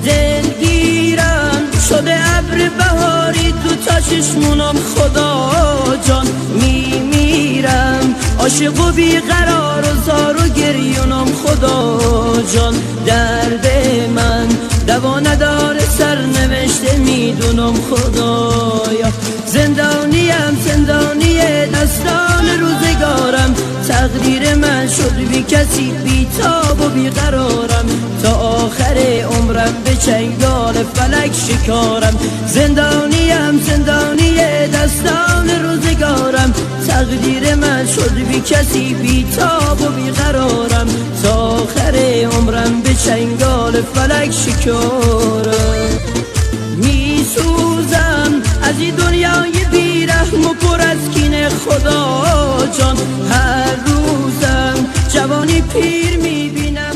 دلگیرم شده ابر بهاری تو تا چشمونم خدا جان میمیرم عاشق و بیقرار و زار و گریونم خدا جان درد من دوا نداره سرنوشته میدونم خدایا زندانیم زندانی دستان روزگارم تقدیر من شد بی کسی بی تاب و بی قرارم تا آخر عمرم به چنگال فلک شکارم زندانیم زندانی دستان روزگارم تقدیر من شد بی کسی بی تاب و بی قرارم تا آخر عمرم به چنگال فلک شکارم میسوزم از این دنیای بیرحم و پر از کینه خدا جان هر روزم جوانی پیر میبینم